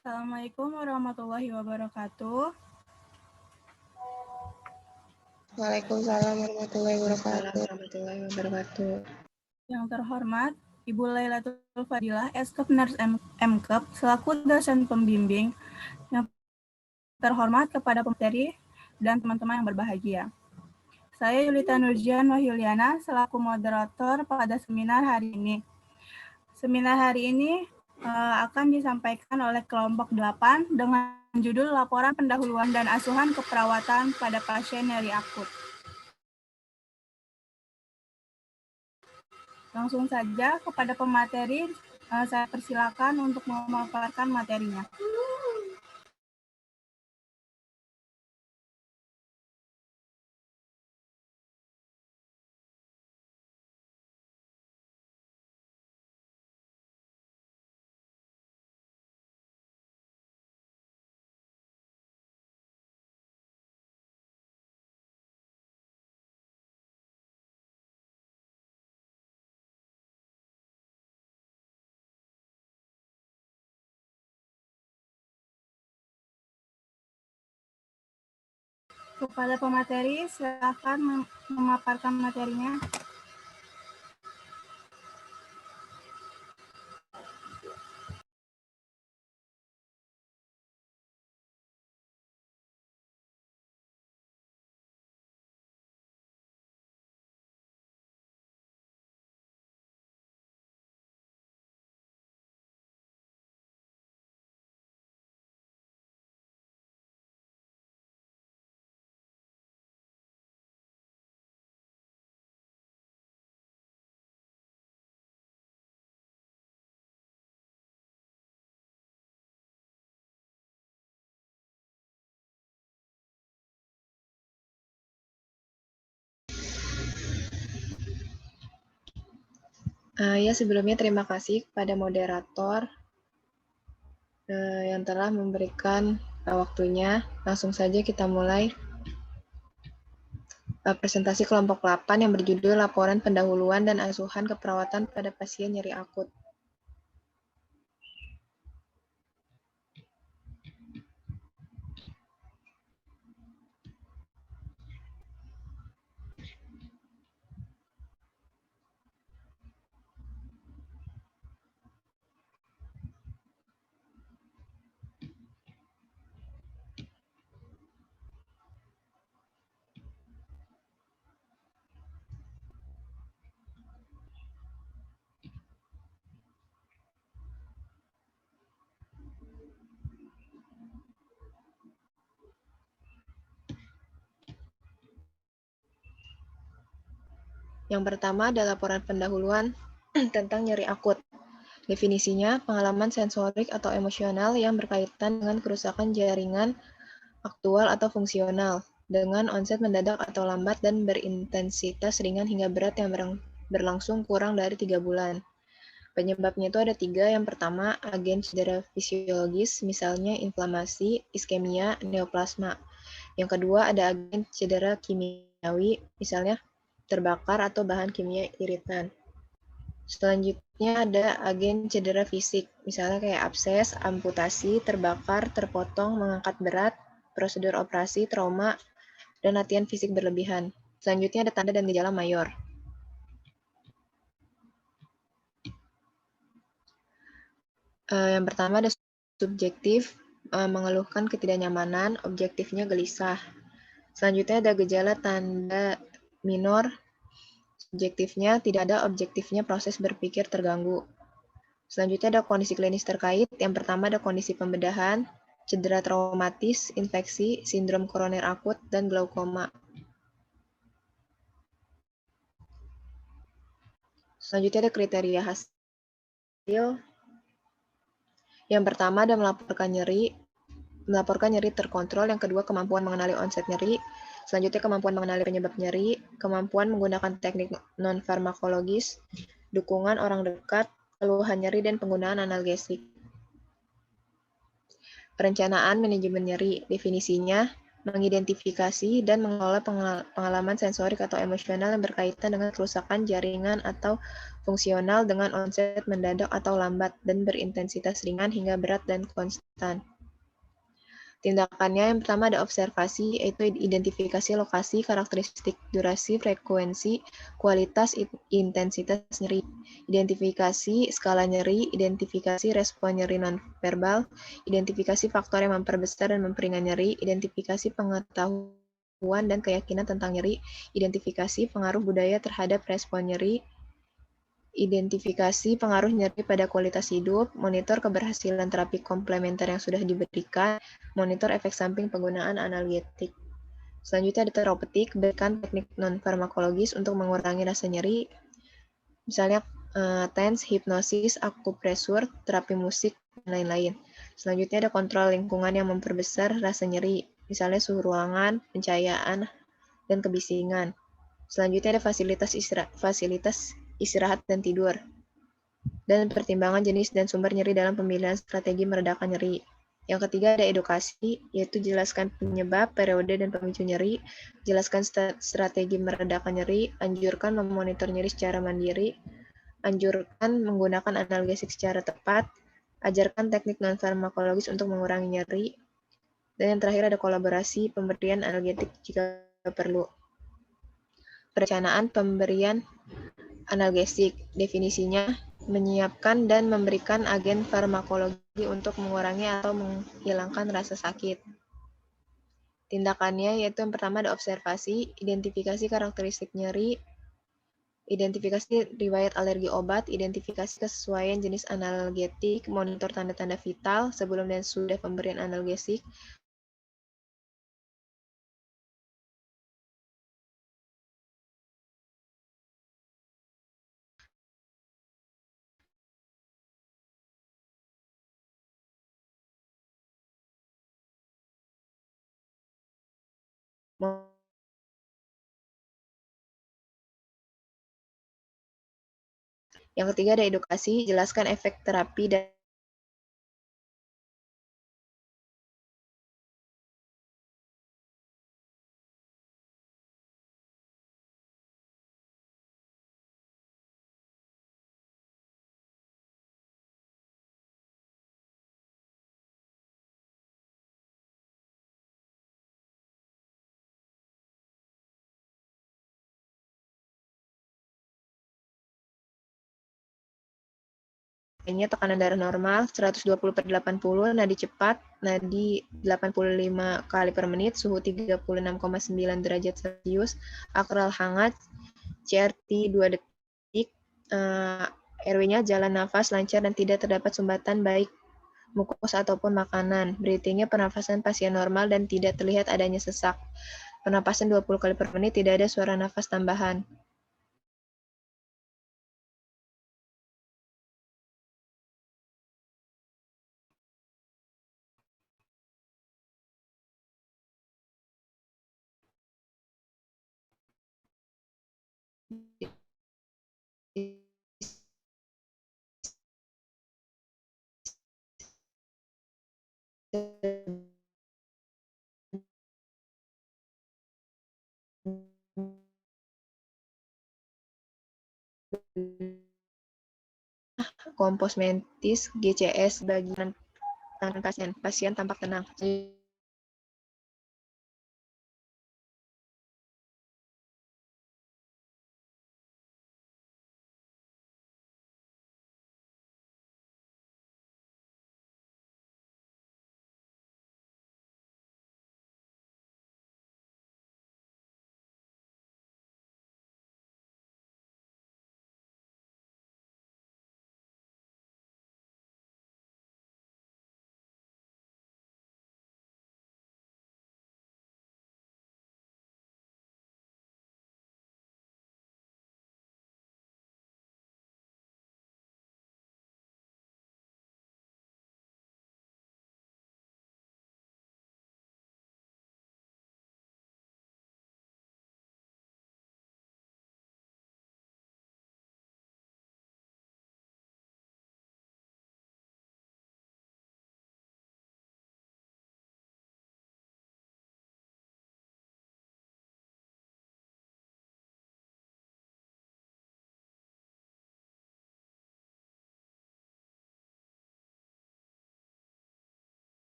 Assalamualaikum warahmatullahi wabarakatuh. Waalaikumsalam warahmatullahi wabarakatuh. Yang terhormat, Ibu Lailatul Fadilah, Eskep Nurs MKep, selaku dosen pembimbing. Yang terhormat kepada pemateri dan teman-teman yang berbahagia. Saya Yulita Nurjian Wahyuliana, selaku moderator pada seminar hari ini. Seminar hari ini akan disampaikan oleh kelompok 8 dengan judul Laporan Pendahuluan dan Asuhan Keperawatan pada Pasien Nyeri Akut. Langsung saja kepada pemateri, saya persilakan untuk memaparkan materinya. Kepada pemateri, silakan memaparkan materinya. Sebelumnya terima kasih kepada moderator yang telah memberikan waktunya. Langsung saja kita mulai presentasi kelompok 8 yang berjudul Laporan Pendahuluan dan Asuhan Keperawatan pada Pasien Nyeri Akut. Yang pertama adalah laporan pendahuluan tentang nyeri akut. Definisinya, pengalaman sensorik atau emosional yang berkaitan dengan kerusakan jaringan aktual atau fungsional, dengan onset mendadak atau lambat dan berintensitas ringan hingga berat yang berlangsung kurang dari 3 bulan. Penyebabnya itu ada 3. Yang pertama, agen cedera fisiologis, misalnya inflamasi, iskemia, neoplasma. Yang kedua, ada agen cedera kimiawi, misalnya terbakar atau bahan kimia iritan. Selanjutnya ada agen cedera fisik, misalnya kayak abses, amputasi, terbakar, terpotong, mengangkat berat, prosedur operasi, trauma, dan latihan fisik berlebihan. Selanjutnya ada tanda dan gejala mayor. Yang pertama ada subjektif, mengeluhkan ketidaknyamanan, objektifnya gelisah. Selanjutnya ada gejala tanda minor, subjektifnya tidak ada, objektifnya proses berpikir terganggu. Selanjutnya ada kondisi klinis terkait. Yang pertama ada kondisi pembedahan, cedera traumatis, infeksi, sindrom koroner akut, dan glaukoma. Selanjutnya ada kriteria hasil. Yang pertama ada melaporkan nyeri terkontrol. Yang kedua kemampuan mengenali onset nyeri. Selanjutnya kemampuan mengenali penyebab nyeri, kemampuan menggunakan teknik non-farmakologis, dukungan orang dekat, keluhan nyeri, dan penggunaan analgesik. Perencanaan manajemen nyeri, definisinya, mengidentifikasi dan mengelola pengalaman sensorik atau emosional yang berkaitan dengan kerusakan jaringan atau fungsional dengan onset mendadak atau lambat dan berintensitas ringan hingga berat dan konstan. Tindakannya yang pertama ada observasi, yaitu identifikasi lokasi, karakteristik durasi, frekuensi, kualitas, intensitas nyeri. Identifikasi skala nyeri, identifikasi respon nyeri nonverbal, identifikasi faktor yang memperbesar dan memperingan nyeri, identifikasi pengetahuan dan keyakinan tentang nyeri, identifikasi pengaruh budaya terhadap respon nyeri, identifikasi pengaruh nyeri pada kualitas hidup, monitor keberhasilan terapi komplementer yang sudah diberikan, monitor efek samping penggunaan analgetik. Selanjutnya ada terapeutik, berikan teknik non-farmakologis untuk mengurangi rasa nyeri, misalnya TENS, hipnosis, akupresur, terapi musik, dan lain-lain. Selanjutnya ada kontrol lingkungan yang memperbesar rasa nyeri, misalnya suhu ruangan, pencahayaan, dan kebisingan. Selanjutnya ada fasilitas istirahat dan tidur, dan pertimbangan jenis dan sumber nyeri dalam pemilihan strategi meredakan nyeri. Yang ketiga ada edukasi, yaitu jelaskan penyebab, periode, dan pemicu nyeri, jelaskan strategi meredakan nyeri, anjurkan memonitor nyeri secara mandiri, anjurkan menggunakan analgesik secara tepat, ajarkan teknik non-farmakologis untuk mengurangi nyeri, dan yang terakhir ada kolaborasi, pemberian analgetik jika perlu. Perencanaan pemberian analgesik, definisinya menyiapkan dan memberikan agen farmakologi untuk mengurangi atau menghilangkan rasa sakit. Tindakannya yaitu yang pertama ada observasi, identifikasi karakteristik nyeri, identifikasi riwayat alergi obat, identifikasi kesesuaian jenis analgetik, monitor tanda-tanda vital sebelum dan sudah pemberian analgesik, yang ketiga ada edukasi, jelaskan efek terapi dan lainnya tekanan darah normal 120/80, nadi cepat, nadi 85 kali per menit, suhu 36,9 derajat Celcius, akral hangat, CRT 2 detik, RW-nya jalan nafas lancar dan tidak terdapat sumbatan baik mukus ataupun makanan. Breathing-nya pernafasan pasien normal dan tidak terlihat adanya sesak. Pernapasan 20 kali per menit, tidak ada suara nafas tambahan. Kompos mentis, GCS, bagian pasien tampak tenang.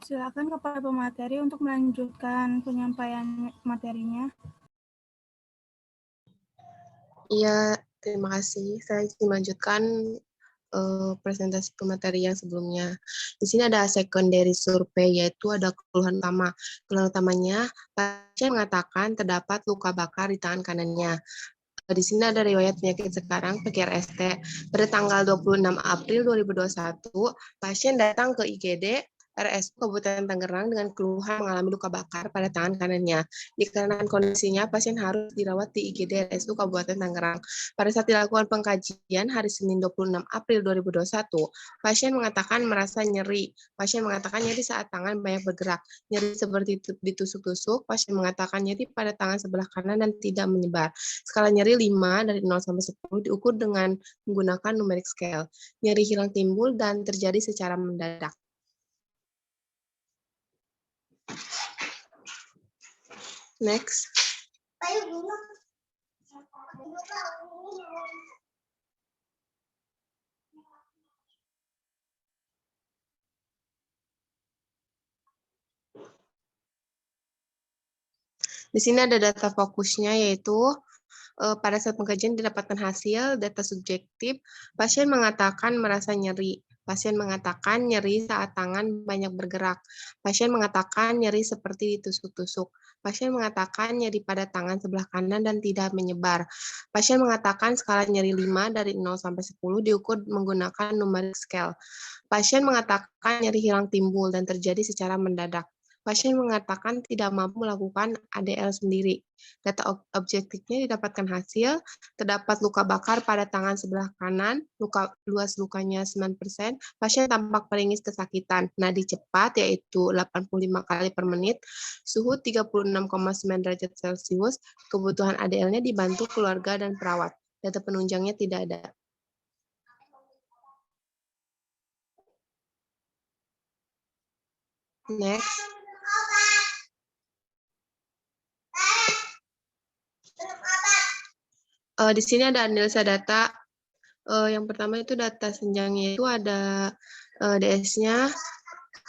Silakan kepada pemateri untuk melanjutkan penyampaian materinya. Iya, terima kasih. Saya ingin melanjutkan presentasi pemateri yang sebelumnya. Di sini ada secondary survey, yaitu ada keluhan utama. Keluhan utamanya, pasien mengatakan terdapat luka bakar di tangan kanannya. Di sini ada riwayat penyakit sekarang, PKRST. Pada tanggal 26 April 2021, pasien datang ke IGD RSU Kabupaten Tangerang dengan keluhan mengalami luka bakar pada tangan kanannya. Dikarenakan kondisinya, pasien harus dirawat di IGD RSU Kabupaten Tangerang. Pada saat dilakukan pengkajian hari Senin 26 April 2021, pasien mengatakan merasa nyeri. Pasien mengatakan nyeri saat tangan banyak bergerak. Nyeri seperti ditusuk-tusuk, pasien mengatakan nyeri pada tangan sebelah kanan dan tidak menyebar. Skala nyeri 5 dari 0 sampai 10 diukur dengan menggunakan numeric scale. Nyeri hilang timbul dan terjadi secara mendadak. Next. Di sini ada data fokusnya, yaitu pada saat pengkajian didapatkan hasil data subjektif, pasien mengatakan merasa nyeri. Pasien mengatakan nyeri saat tangan banyak bergerak. Pasien mengatakan nyeri seperti ditusuk-tusuk. Pasien mengatakan nyeri pada tangan sebelah kanan dan tidak menyebar. Pasien mengatakan skala nyeri 5 dari 0 sampai 10 diukur menggunakan numeric scale. Pasien mengatakan nyeri hilang timbul dan terjadi secara mendadak. Pasien mengatakan tidak mampu melakukan ADL sendiri. Data objektifnya didapatkan hasil, terdapat luka bakar pada tangan sebelah kanan, luas lukanya 9%, pasien tampak meringis kesakitan, nadi cepat yaitu 85 kali per menit, suhu 36,9 derajat Celcius, kebutuhan ADL-nya dibantu keluarga dan perawat. Data penunjangnya tidak ada. Next. Di sini ada analisa data. Yang pertama itu data senjangnya itu ada DS-nya.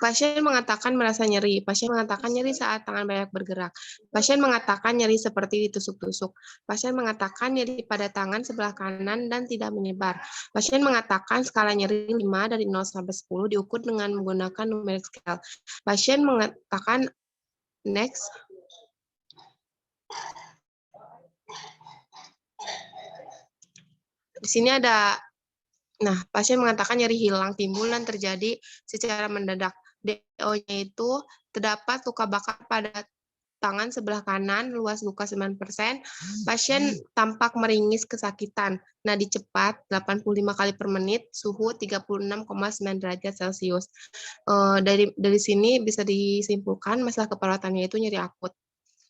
Pasien mengatakan merasa nyeri. Pasien mengatakan nyeri saat tangan banyak bergerak. Pasien mengatakan nyeri seperti ditusuk-tusuk. Pasien mengatakan nyeri pada tangan sebelah kanan dan tidak menyebar. Pasien mengatakan skala nyeri 5 dari 0 sampai 10 diukur dengan menggunakan numeric scale. Pasien mengatakan next. Di sini ada, pasien mengatakan nyeri hilang timbul dan terjadi secara mendadak. DO-nya itu terdapat luka bakar pada tangan sebelah kanan, luas luka 9%. Pasien tampak meringis kesakitan. Nadi cepat 85 kali per menit, suhu 36,9 derajat Celcius. Dari sini bisa disimpulkan masalah keperawatannya itu nyeri akut.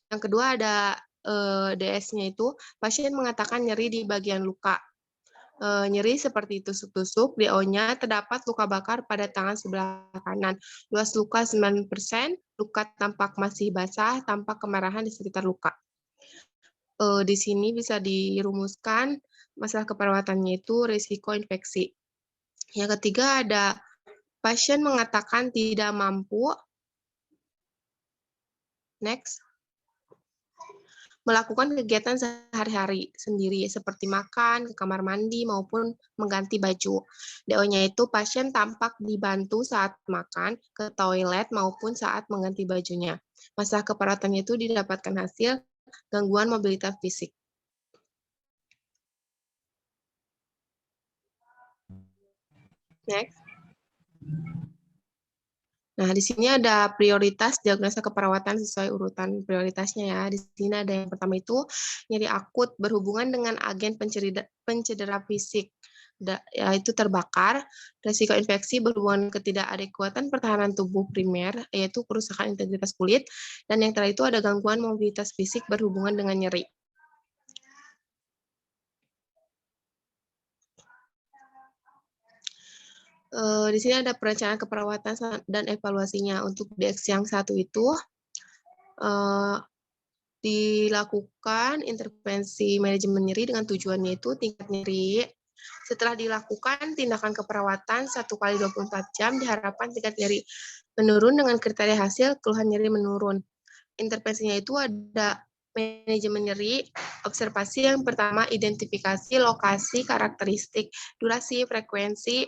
Yang kedua ada DS-nya itu, pasien mengatakan nyeri di bagian luka. Nyeri seperti tusuk-tusuk, DO-nya terdapat luka bakar pada tangan sebelah kanan. Luas luka 9%, luka tampak masih basah, tampak kemerahan di sekitar luka. Di sini bisa dirumuskan masalah keperawatannya itu risiko infeksi. Yang ketiga ada pasien mengatakan tidak mampu. Next. Melakukan kegiatan sehari-hari sendiri seperti makan, ke kamar mandi, maupun mengganti baju. DO-nya itu pasien tampak dibantu saat makan, ke toilet, maupun saat mengganti bajunya. Masalah keperawatannya itu didapatkan hasil gangguan mobilitas fisik. Next. Nah, di sini ada prioritas diagnosa keperawatan sesuai urutan prioritasnya ya. Di sini ada yang pertama itu nyeri akut berhubungan dengan agen pencedera fisik, yaitu terbakar, resiko infeksi berhubungan ketidakadekuatan pertahanan tubuh primer, yaitu kerusakan integritas kulit, dan yang terakhir itu ada gangguan mobilitas fisik berhubungan dengan nyeri. Di sini ada perencanaan keperawatan dan evaluasinya. Untuk DX yang satu itu dilakukan intervensi manajemen nyeri dengan tujuannya itu tingkat nyeri Setelah dilakukan tindakan keperawatan 1 kali 24 jam, diharapkan tingkat nyeri menurun dengan kriteria hasil keluhan nyeri menurun. Intervensinya itu ada manajemen nyeri, observasi yang pertama, identifikasi lokasi, karakteristik, durasi, frekuensi,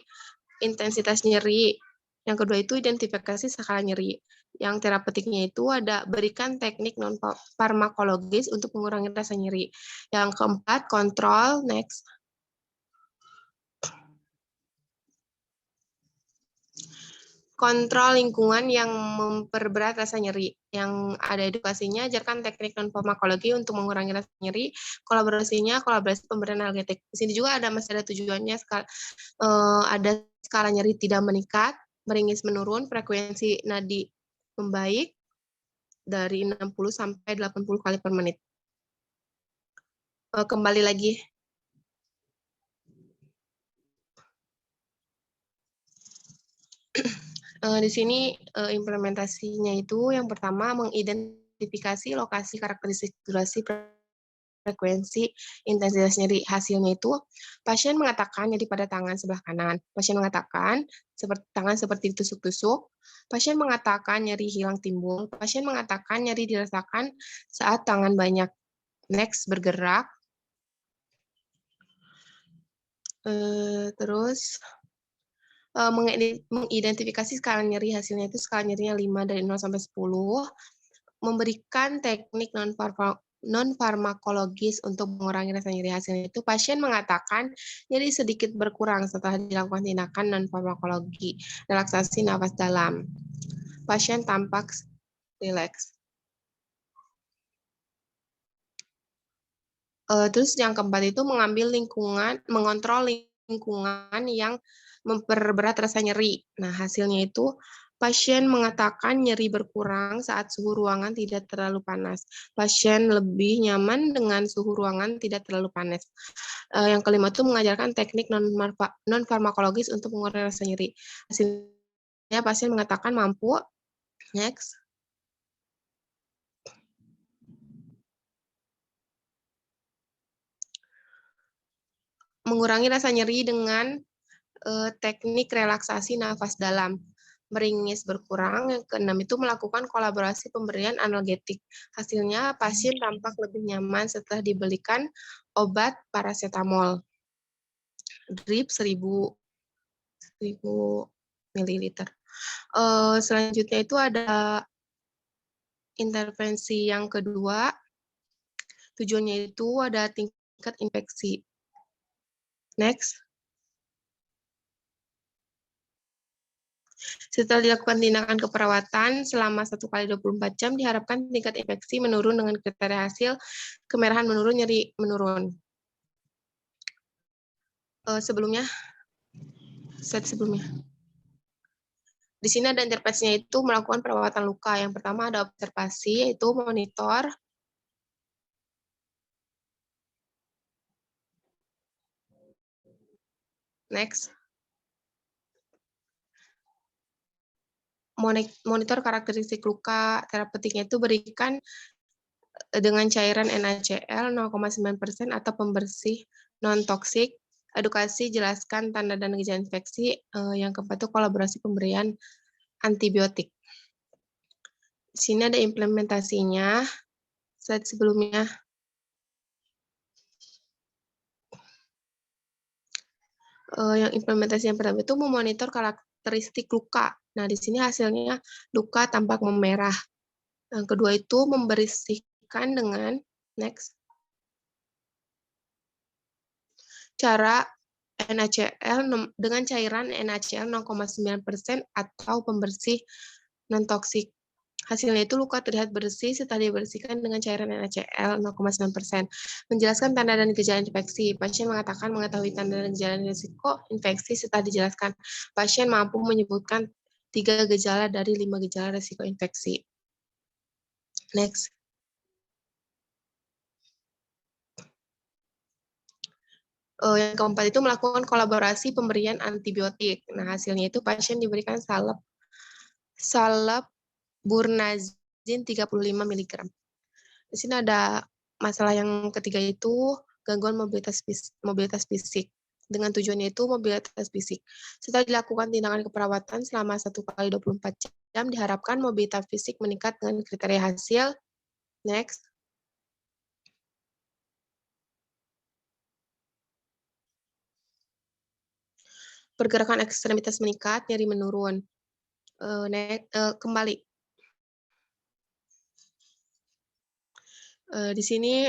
intensitas nyeri. Yang kedua itu identifikasi skala nyeri. Yang terapeutiknya itu ada berikan teknik non-farmakologis untuk mengurangi rasa nyeri. Yang keempat, kontrol, next. Kontrol lingkungan yang memperberat rasa nyeri. Yang ada edukasinya, ajarkan teknik non-farmakologi untuk mengurangi rasa nyeri. Kolaborasi pemberian analgetik. Di sini juga masih ada tujuannya, ada skala nyeri tidak meningkat, meringis menurun, frekuensi nadi membaik dari 60 sampai 80 kali per menit. Kembali lagi. Di sini implementasinya itu yang pertama mengidentifikasi lokasi, karakteristik, durasi, frekuensi, intensitas nyeri. Hasilnya itu pasien mengatakan nyeri pada tangan sebelah kanan. Pasien mengatakan tangan seperti ditusuk-tusuk. Pasien mengatakan nyeri hilang timbul. Pasien mengatakan nyeri dirasakan saat tangan banyak. Next, bergerak. Terus mengidentifikasi skala nyeri, hasilnya itu skala nyerinya 5 dari 0 sampai 10. Memberikan teknik non-farmakologis untuk mengurangi rasa nyeri. Hasilnya itu pasien mengatakan nyeri sedikit berkurang setelah dilakukan tindakan non-farmakologi. Relaksasi nafas dalam. Pasien tampak rileks. Terus yang keempat itu mengontrol lingkungan yang memperberat rasa nyeri. Nah, hasilnya itu pasien mengatakan nyeri berkurang saat suhu ruangan tidak terlalu panas. Pasien lebih nyaman dengan suhu ruangan tidak terlalu panas. Yang kelima itu mengajarkan teknik non-farmakologis untuk mengurangi rasa nyeri. Hasilnya pasien mengatakan mampu. Next. Mengurangi rasa nyeri dengan teknik relaksasi nafas dalam. Meringis berkurang. Yang keenam itu melakukan kolaborasi pemberian analgetik. Hasilnya pasien tampak lebih nyaman setelah diberikan obat paracetamol. Drip 1000 ml. Selanjutnya itu ada intervensi yang kedua. Tujuannya itu ada tingkat infeksi. Next. Setelah dilakukan tindakan keperawatan selama 1 kali 24 jam, diharapkan tingkat infeksi menurun dengan kriteria hasil kemerahan menurun, nyeri menurun. Slide sebelumnya. Di sini ada intervensinya itu melakukan perawatan luka. Yang pertama ada observasi, yaitu monitor. Next. Monitor karakteristik luka. Terapeutiknya itu berikan dengan cairan NaCl 0,9% atau pembersih non-toksik. Edukasi, jelaskan tanda dan gejala infeksi. Yang keempat itu kolaborasi pemberian antibiotik. Di sini ada implementasinya. Slide sebelumnya. Yang implementasi yang pertama itu memonitor karakteristik luka. Nah, di sini hasilnya luka tampak memerah. Yang kedua itu membersihkan dengan next. Cara NaCl dengan cairan NaCl 0,9% atau pembersih non-toksik. Hasilnya itu luka terlihat bersih setelah dibersihkan dengan cairan NaCl 0,9%. Menjelaskan tanda dan gejala infeksi. Pasien mengatakan mengetahui tanda dan gejala risiko infeksi setelah dijelaskan. Pasien mampu menyebutkan 3 gejala dari 5 gejala risiko infeksi. Next. Yang keempat itu melakukan kolaborasi pemberian antibiotik. Nah, hasilnya itu pasien diberikan salep burnazin 35 mg. Di sini ada masalah yang ketiga itu gangguan mobilitas fisik. dengan tujuannya itu mobilitas fisik. Setelah dilakukan tindakan keperawatan selama 1 kali 24 jam, diharapkan mobilitas fisik meningkat dengan kriteria hasil. Next. Pergerakan ekstremitas meningkat, nyeri menurun. Kembali. Di sini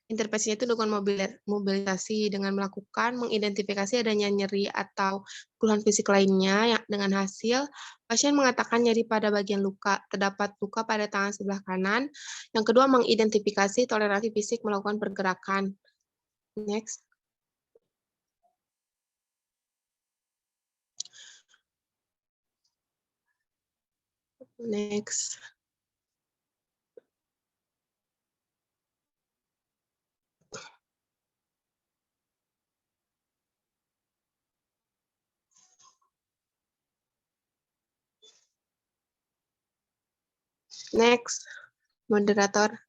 intervensinya itu dengan mobilisasi dengan melakukan mengidentifikasi adanya nyeri atau keluhan fisik lainnya dengan hasil pasien mengatakan nyeri pada bagian luka, terdapat luka pada tangan sebelah kanan. Yang kedua, mengidentifikasi toleransi fisik melakukan pergerakan. Next. Next. Next, moderator.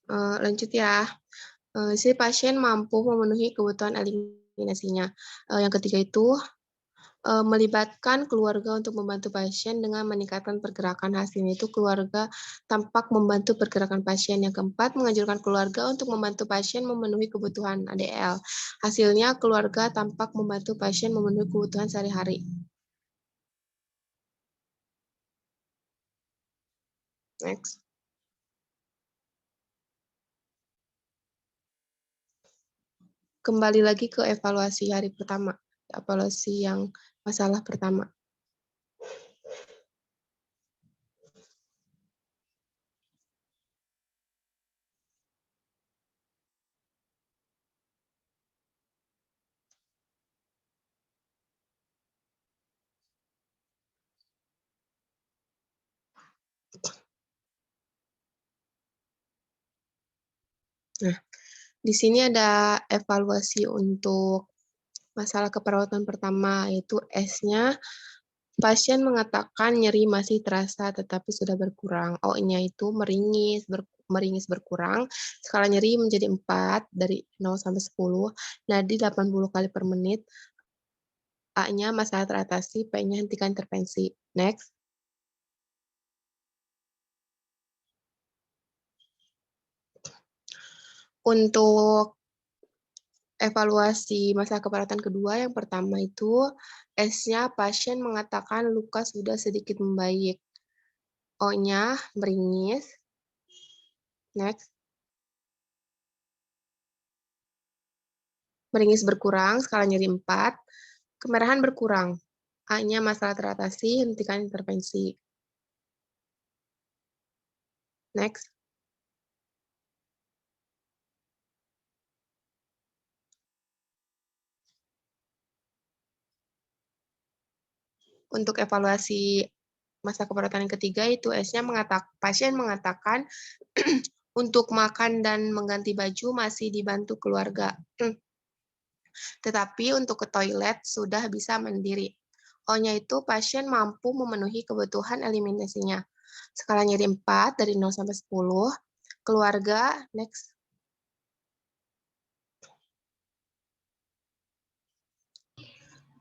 Lanjut ya. Si pasien mampu memenuhi kebutuhan eliminasinya. Yang ketiga itu melibatkan keluarga untuk membantu pasien dengan meningkatkan pergerakan. Hasilnya itu keluarga tampak membantu pergerakan pasien. Yang keempat, menganjurkan keluarga untuk membantu pasien memenuhi kebutuhan ADL. Hasilnya keluarga tampak membantu pasien memenuhi kebutuhan sehari-hari. Next. Kembali lagi ke evaluasi hari pertama, evaluasi yang masalah pertama. Nah, di sini ada evaluasi untuk masalah keperawatan pertama, yaitu S-nya, pasien mengatakan nyeri masih terasa tetapi sudah berkurang. O-nya itu meringis berkurang, skala nyeri menjadi 4 dari 0 sampai 10, nadi 80 kali per menit, A-nya masalah teratasi, P-nya hentikan intervensi. Next. Untuk evaluasi masalah keperawatan kedua, yang pertama itu S-nya pasien mengatakan luka sudah sedikit membaik. O-nya meringis. Next. Meringis berkurang, skala nyeri 4. Kemerahan berkurang. A-nya masalah teratasi, hentikan intervensi. Next. Untuk evaluasi masa keperawatan yang ketiga itu S-nya pasien mengatakan untuk makan dan mengganti baju masih dibantu keluarga. Tetapi untuk ke toilet sudah bisa mandiri. O-nya itu pasien mampu memenuhi kebutuhan eliminasinya. Skala nyeri 4 dari 0 sampai 10. Keluarga, next.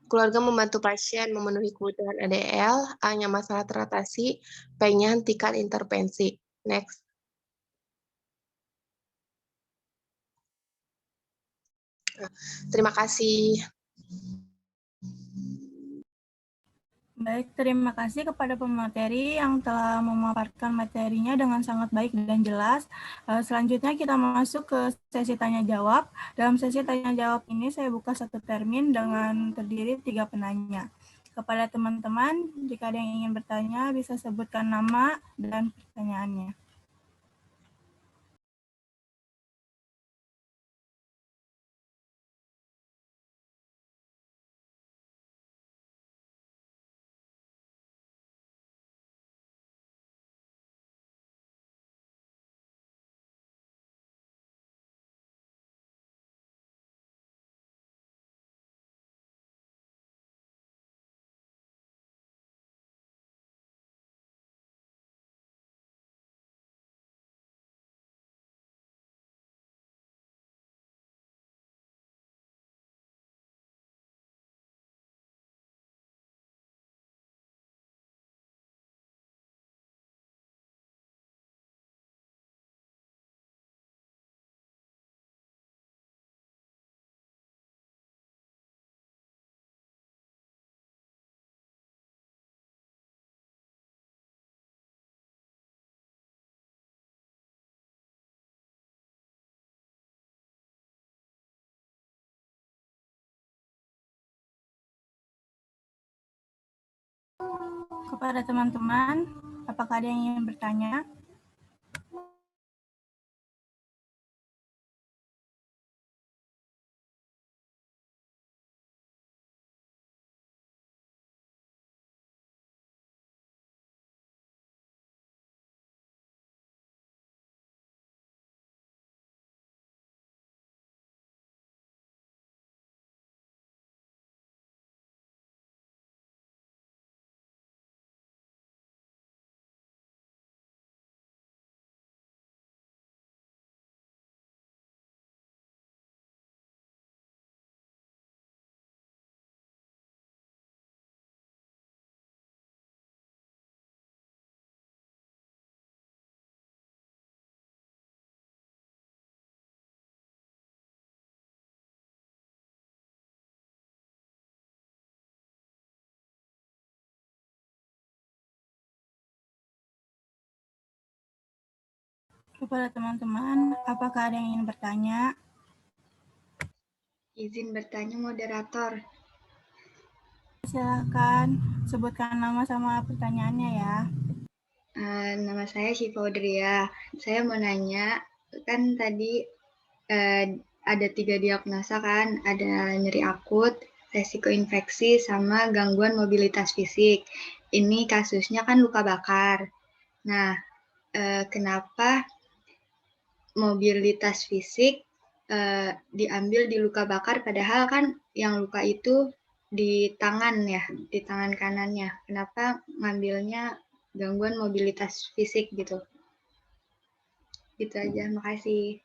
Keluarga membantu pasien memenuhi kebutuhan ADL, A-nya masalah teratasi, P-nya hentikan intervensi. Next. Terima kasih. Baik, terima kasih kepada pemateri yang telah memaparkan materinya dengan sangat baik dan jelas. Selanjutnya kita masuk ke sesi tanya-jawab. Dalam sesi tanya-jawab ini saya buka satu termin dengan terdiri 3 penanya. Kepada teman-teman, jika ada yang ingin bertanya, bisa sebutkan nama dan pertanyaannya. Kepada teman-teman, apakah ada yang ingin bertanya? Kepada teman-teman, apakah ada yang ingin bertanya? Izin bertanya moderator. Silakan sebutkan nama sama pertanyaannya ya. Nama saya Syifa Udria. Saya mau nanya, kan tadi ada 3 diagnosa kan, ada nyeri akut, resiko infeksi, sama gangguan mobilitas fisik. Ini kasusnya kan luka bakar. Nah, kenapa mobilitas fisik diambil di luka bakar, padahal kan yang luka itu di tangan ya, di tangan kanannya. Kenapa ngambilnya gangguan mobilitas fisik gitu? Gitu aja, makasih.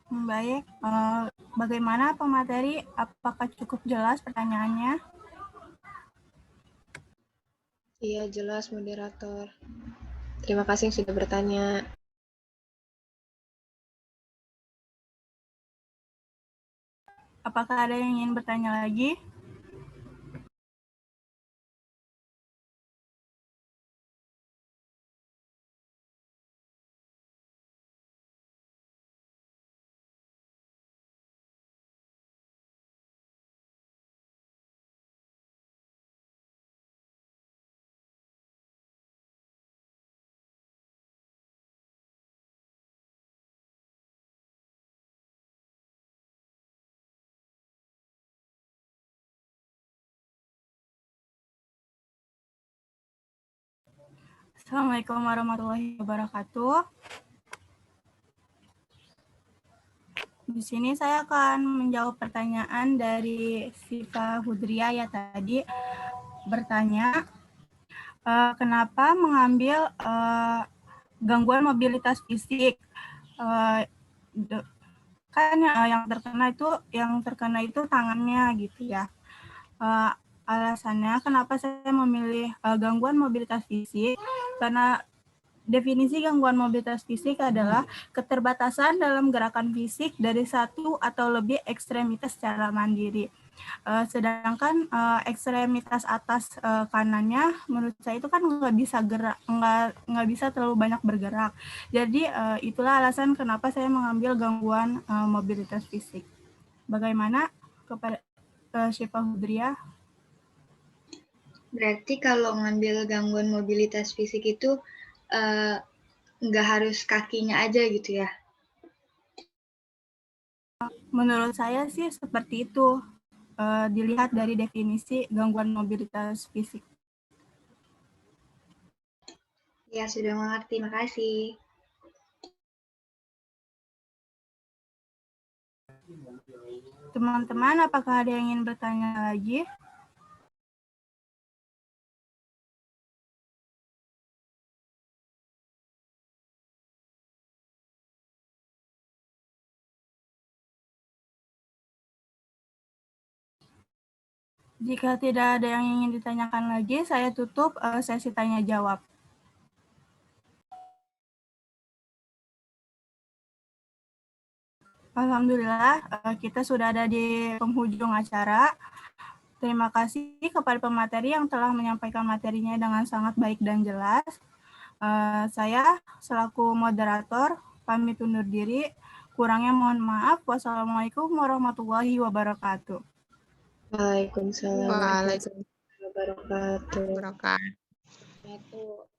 Baik, bagaimana pemateri? Apakah cukup jelas pertanyaannya? Iya, jelas moderator. Terima kasih yang sudah bertanya. Apakah ada yang ingin bertanya lagi? Assalamualaikum warahmatullahi wabarakatuh. Di sini saya akan menjawab pertanyaan dari Syifa Hudria ya tadi bertanya kenapa mengambil gangguan mobilitas fisik. kan yang terkena itu tangannya gitu ya. Alasannya kenapa saya memilih gangguan mobilitas fisik, karena definisi gangguan mobilitas fisik adalah keterbatasan dalam gerakan fisik dari satu atau lebih ekstremitas secara mandiri. Sedangkan ekstremitas atas kanannya menurut saya itu kan nggak bisa terlalu banyak bergerak. Jadi itulah alasan kenapa saya mengambil gangguan mobilitas fisik. Bagaimana kepada Syifa Hudriah? Berarti kalau ngambil gangguan mobilitas fisik itu nggak harus kakinya aja gitu ya? Menurut saya sih seperti itu. Dilihat dari definisi gangguan mobilitas fisik. Ya, sudah mengerti. Makasih. Teman-teman, apakah ada yang ingin bertanya lagi? Jika tidak ada yang ingin ditanyakan lagi, saya tutup sesi tanya jawab. Alhamdulillah, kita sudah ada di penghujung acara. Terima kasih kepada pemateri yang telah menyampaikan materinya dengan sangat baik dan jelas. Saya selaku moderator pamit undur diri. Kurangnya mohon maaf. Wassalamualaikum warahmatullahi wabarakatuh. Waalaikumsalam warahmatullahi Waalaikumsalam wabarakatuh. warahmatullahi wabarakatuh.